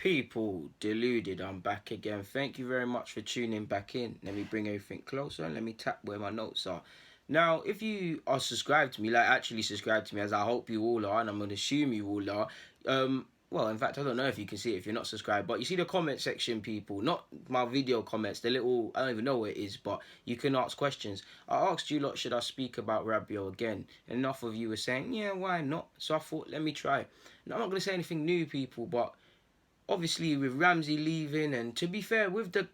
People, Deluded, I'm back again. Thank you very much for tuning back in. Let me bring everything closer and let me tap where my notes are. Now, if you are subscribed to me, like actually subscribed to me, as I hope you all are, and I'm going to assume you all are, well, in fact, I don't know if you can see it if you're not subscribed, but you see the comment section, people, not my video comments, the little, I don't even know what it is, but you can ask questions. I asked you lot, should I speak about Rabiot again? Enough of you were saying, yeah, why not? So I thought, let me try. Now, I'm not going to say anything new, people, but obviously with Ramsey leaving, and to be fair, with the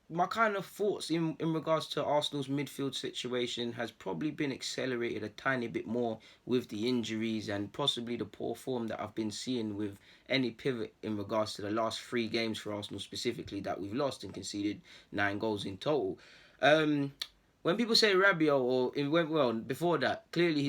my kind of thoughts in regards to Arsenal's midfield situation has probably been accelerated a tiny bit more with the injuries and possibly the poor form that I've been seeing with any pivot in regards to the last 3 games for Arsenal specifically that we've lost and conceded 9 goals in total. When people say Rabiot, or it went well before that, clearly he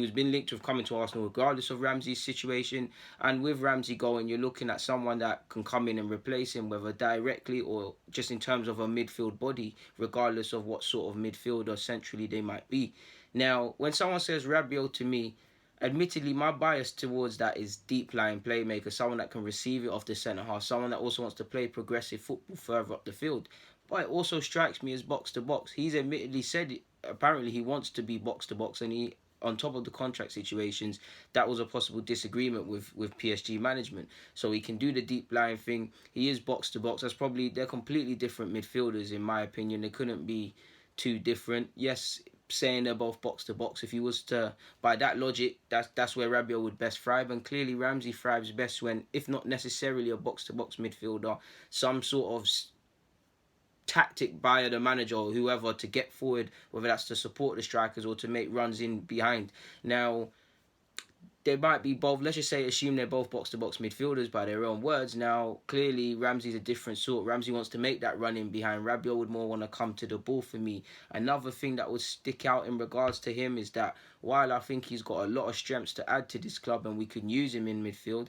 was been linked with coming to Arsenal regardless of Ramsey's situation. And with Ramsey going, you're looking at someone that can come in and replace him, whether directly or just in terms of a midfield body, regardless of what sort of midfielder centrally they might be. Now, when someone says Rabiot to me, admittedly, my bias towards that is deep lying playmaker, someone that can receive it off the centre half, someone that also wants to play progressive football further up the field. But it also strikes me as box to box. He's admittedly said it, apparently he wants to be box to box, and he, on top of the contract situations, that was a possible disagreement with PSG management. So he can do the deep line thing. He is box to box. They're completely different midfielders in my opinion. They couldn't be too different. Yes, saying they're both box to box. If he was to, by that logic, that's where Rabiot would best thrive, and clearly Ramsey thrives best when, if not necessarily a box to box midfielder, some sort of tactic by the manager or whoever to get forward, whether that's to support the strikers or to make runs in behind. Now, they might be both, let's just say, assume they're both box-to-box midfielders by their own words. Now, clearly, Ramsey's a different sort. Ramsey wants to make that run in behind. Rabiot would more want to come to the ball for me. Another thing that would stick out in regards to him is that while I think he's got a lot of strengths to add to this club and we can use him in midfield,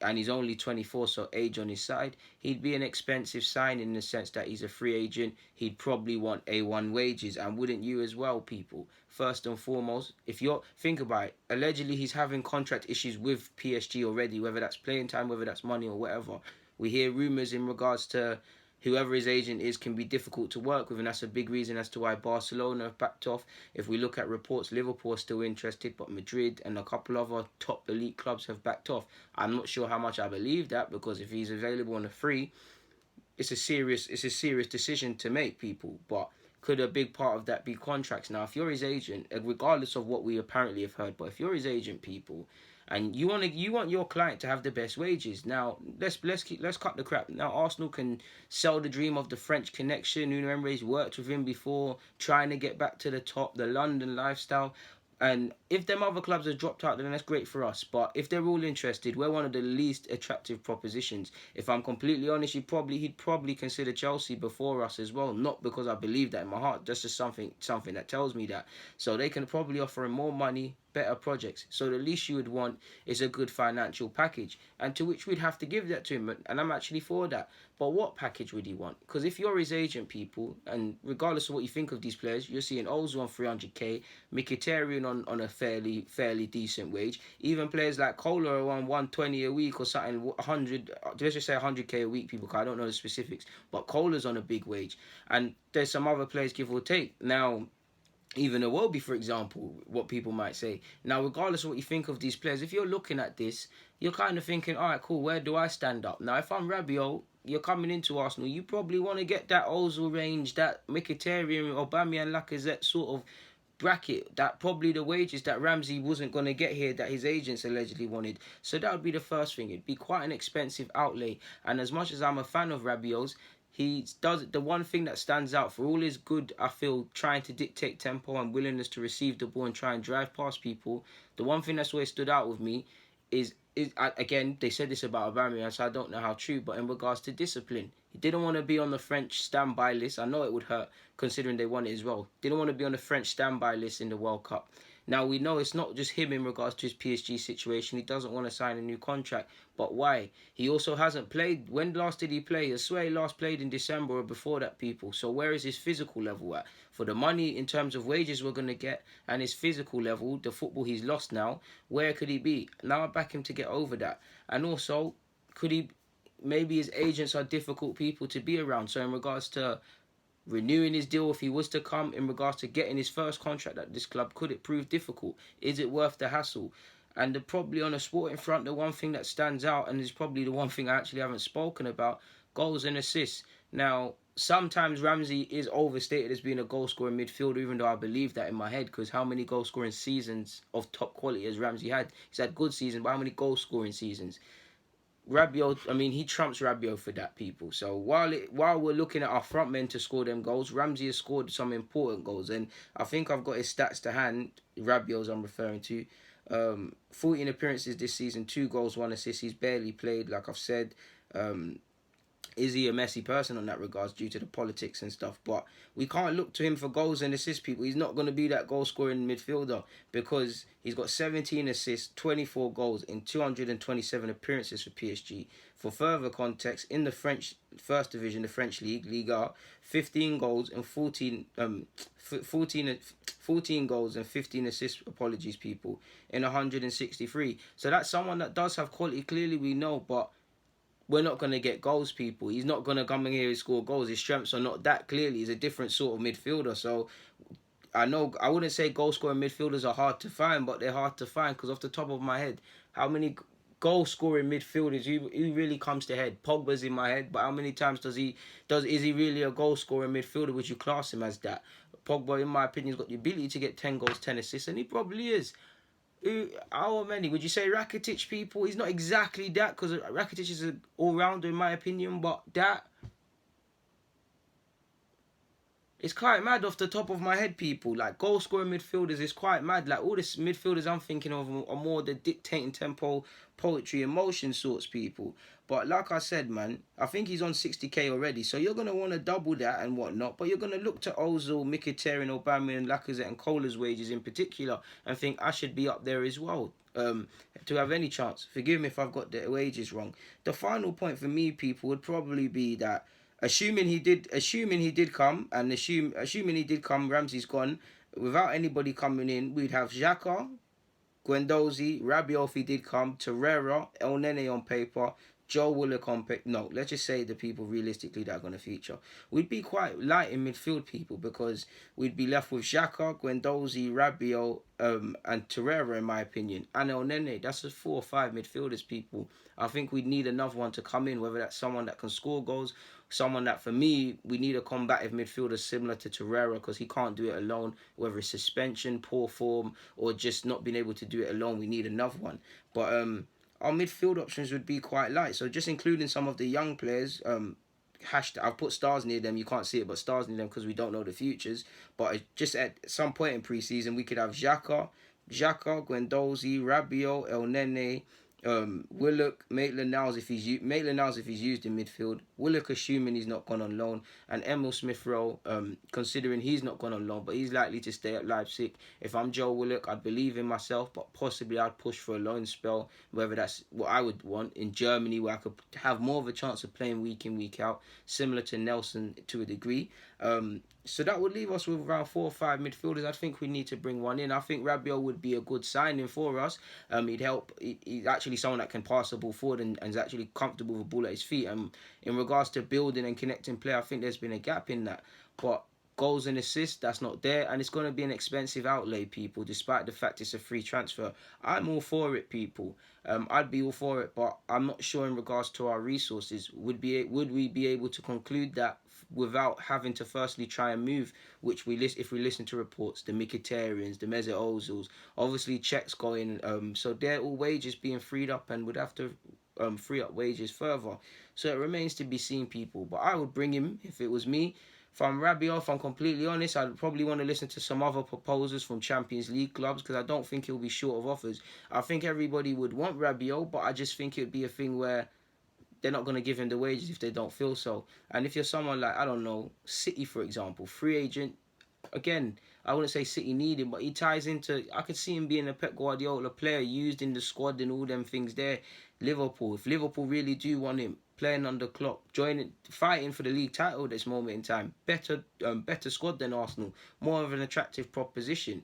and he's only 24, so age on his side, he'd be an expensive sign in the sense that he's a free agent. He'd probably want A1 wages, and wouldn't you as well, people? First and foremost, if you're, think about it, allegedly he's having contract issues with PSG already, whether that's playing time, whether that's money or whatever. We hear rumours in regards to whoever his agent is can be difficult to work with, and that's a big reason as to why Barcelona have backed off. If we look at reports, Liverpool are still interested, but Madrid and a couple other top elite clubs have backed off. I'm not sure how much I believe that, because if he's available on a free, it's a serious decision to make, people. But could a big part of that be contracts? Now, if you're his agent, regardless of what we apparently have heard, but if you're his agent, people, and you want your client to have the best wages, now let's cut the crap. Now, Arsenal can sell the dream of the French connection. Nuno Emery's worked with him before, trying to get back to the top, the London lifestyle. And if them other clubs have dropped out, then that's great for us. But if they're all interested, we're one of the least attractive propositions. If I'm completely honest, he'd probably consider Chelsea before us as well. Not because I believe that in my heart, just as something that tells me that. So they can probably offer him more money, better projects. So the least you would want is a good financial package, and to which we'd have to give that to him. And I'm actually for that. But what package would he want? Because if you're his agent, people, and regardless of what you think of these players, you're seeing Ozil on 300k, Mkhitaryan on a fairly decent wage. Even players like Kohler are on 120 a week or something, 100. Let's just say 100k a week, people. Because I don't know the specifics, but Kohler's on a big wage, and there's some other players give or take. Now, even Iwobi, for example, what people might say. Now, regardless of what you think of these players, if you're looking at this, you're kind of thinking, all right, cool, where do I stand up? Now, if I'm Rabiot, you're coming into Arsenal, you probably want to get that Ozil range, that Mkhitaryan, Aubameyang, Lacazette sort of bracket, that probably the wages that Ramsey wasn't going to get here that his agents allegedly wanted. So that would be the first thing. It'd be quite an expensive outlay. And as much as I'm a fan of Rabiot's, he does the one thing that stands out for all his good, I feel, trying to dictate tempo and willingness to receive the ball and try and drive past people. The one thing that's always stood out with me is again, they said this about Aubameyang, so I don't know how true, but in regards to discipline, he didn't want to be on the French standby list. I know it would hurt considering they won it as well. Didn't want to be on the French standby list in the World Cup. Now, we know it's not just him in regards to his PSG situation. He doesn't want to sign a new contract. But why? He also hasn't played. When last did he play? I swear he last played in December or before that, people. So where is his physical level at? For the money in terms of wages we're going to get and his physical level, the football he's lost now, where could he be? Now I back him to get over that. And also, could he... maybe his agents are difficult people to be around. So in regards to renewing his deal, if he was to come, in regards to getting his first contract at this club, could it prove difficult? Is it worth the hassle? And probably on a sporting front, the one thing that stands out, and is probably the one thing I actually haven't spoken about, goals and assists. Now, sometimes Ramsey is overstated as being a goal-scoring midfielder, even though I believe that in my head, because how many goal-scoring seasons of top quality has Ramsey had? He's had good seasons, but how many goal-scoring seasons? Rabiot, I mean, he trumps Rabiot for that, people. So while we're looking at our front men to score them goals, Ramsey has scored some important goals, and I think I've got his stats to hand. Rabiot's I'm referring to. 14 appearances this season, 2 goals, 1 assist. He's barely played, like I've said. Is he a messy person on that regards due to the politics and stuff? But we can't look to him for goals and assists, people. He's not going to be that goal-scoring midfielder because he's got 17 assists, 24 goals in 227 appearances for PSG. For further context, in the French First Division, the French League, Liga, 15 goals and 14 goals and 15 assists, apologies, people, in 163. So that's someone that does have quality, clearly we know, but we're not going to get goals, people. He's not going to come in here and score goals. His strengths are not that, clearly. He's a different sort of midfielder. So I know I wouldn't say goal-scoring midfielders are hard to find, but they're hard to find because off the top of my head, how many goal-scoring midfielders who really comes to head? Pogba's in my head, but how many times is he really a goal-scoring midfielder? Would you class him as that? Pogba, in my opinion, has got the ability to get 10 goals, 10 assists, and he probably is. How many? Would you say Rakitic, people? He's not exactly that because Rakitic is an all-rounder in my opinion, but that it's quite mad off the top of my head, people. Like, goal-scoring midfielders is quite mad. Like, all the midfielders I'm thinking of are more the dictating tempo, poetry, emotion sorts, people. But like I said, man, I think he's on 60k already. So you're going to want to double that and whatnot. But you're going to look to Ozil, Mkhitaryan, Aubameyang, Lacazette and Cola's wages in particular and think I should be up there as well. To have any chance. Forgive me if I've got the wages wrong. The final point for me, people, would probably be that assuming he did come, Ramsey's gone. Without anybody coming in, we'd have Xhaka, Guendouzi, Rabiot if he did come, Torreira, El Nene on paper, Joe Willock on paper. No, let's just say the people realistically that are going to feature. We'd be quite light in midfield, people, because we'd be left with Xhaka, Guendouzi, Rabiot, and Torreira, in my opinion, and El Nene. That's just 4 or 5 midfielders, people. I think we'd need another one to come in, whether that's someone that can score goals, someone that, for me, we need a combative midfielder similar to Torreira because he can't do it alone, whether it's suspension, poor form, or just not being able to do it alone. We need another one. But our midfield options would be quite light. So just including some of the young players, I've put stars near them. You can't see it, but stars near them because we don't know the futures. But just at some point in pre-season, we could have Xhaka, Guendouzi, Rabiot, El Nene, Willock, Maitland-Niles if he's used in midfield. Willock, assuming he's not gone on loan, and Emil Smith-Rowe, considering he's not gone on loan, but he's likely to stay at Leipzig. If I'm Joe Willock, I'd believe in myself, but possibly I'd push for a loan spell, whether that's what I would want in Germany, where I could have more of a chance of playing week in, week out, similar to Nelson to a degree. So that would leave us with around 4 or 5 midfielders. I think we need to bring one in. I think Rabiot would be a good signing for us. He'd help. He's actually someone that can pass the ball forward and is actually comfortable with the ball at his feet. And in regards to building and connecting play, I think there's been a gap in that. But goals and assists, that's not there. And it's going to be an expensive outlay, people, despite the fact it's a free transfer. I'm all for it, people. I'd be all for it, but I'm not sure in regards to our resources. Would we be able to conclude that without having to firstly try and move, which if we listen to reports, the Mkhitaryan's, the Mesut Ozils, obviously checks going, so they're all wages being freed up and would have to free up wages further. So it remains to be seen, people. But I would bring him if it was me. If I'm Rabiot, if I'm completely honest, I'd probably want to listen to some other proposals from Champions League clubs because I don't think he'll be short of offers. I think everybody would want Rabiot, but I just think it would be a thing where they're not going to give him the wages if they don't feel so. And if you're someone like, I don't know, City, for example, free agent, again, I wouldn't say City need him, but he ties into, I could see him being a Pep Guardiola player, used in the squad and all them things there. Liverpool, if Liverpool really do want him, playing on the clock, fighting for the league title at this moment in time, better squad than Arsenal, more of an attractive proposition.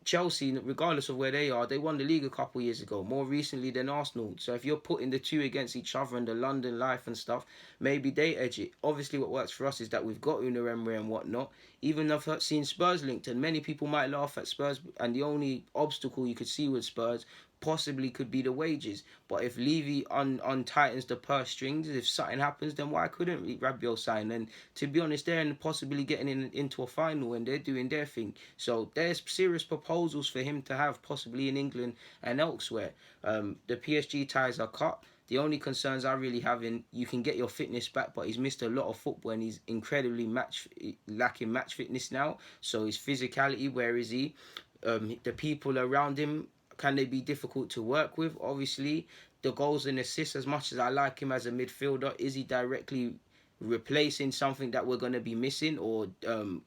Chelsea, regardless of where they are, they won the league a couple of years ago, more recently than Arsenal. So if you're putting the two against each other and the London life and stuff, maybe they edge it. Obviously, what works for us is that we've got Una Emery and whatnot. Even if I've seen Spurs linked, and many people might laugh at Spurs, and the only obstacle you could see with Spurs possibly could be the wages. But if Levy untightens the purse strings, if something happens, then why couldn't Rabiot sign? And to be honest, they're possibly getting into a final and they're doing their thing. So there's serious proposals for him to have possibly in England and elsewhere. The PSG ties are cut. The only concerns I really have in, you can get your fitness back, but he's missed a lot of football and he's incredibly lacking match fitness now. So his physicality, where is he? The people around him, can they be difficult to work with? Obviously, the goals and assists, as much as I like him as a midfielder, is he directly replacing something that we're going to be missing, or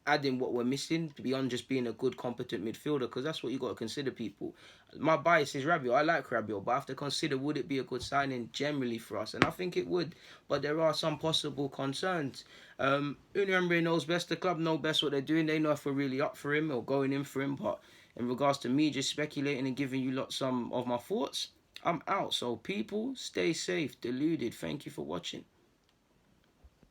adding what we're missing beyond just being a good, competent midfielder? Because that's what you got to consider, people. My bias is Rabiot. I like Rabiot, but I have to consider, would it be a good signing generally for us? And I think it would, but there are some possible concerns. Una Emery knows best. The club know best what they're doing. They know if we're really up for him or going in for him, but in regards to me just speculating and giving you lot some of my thoughts, I'm out. So people, stay safe. Deluded. Thank you for watching.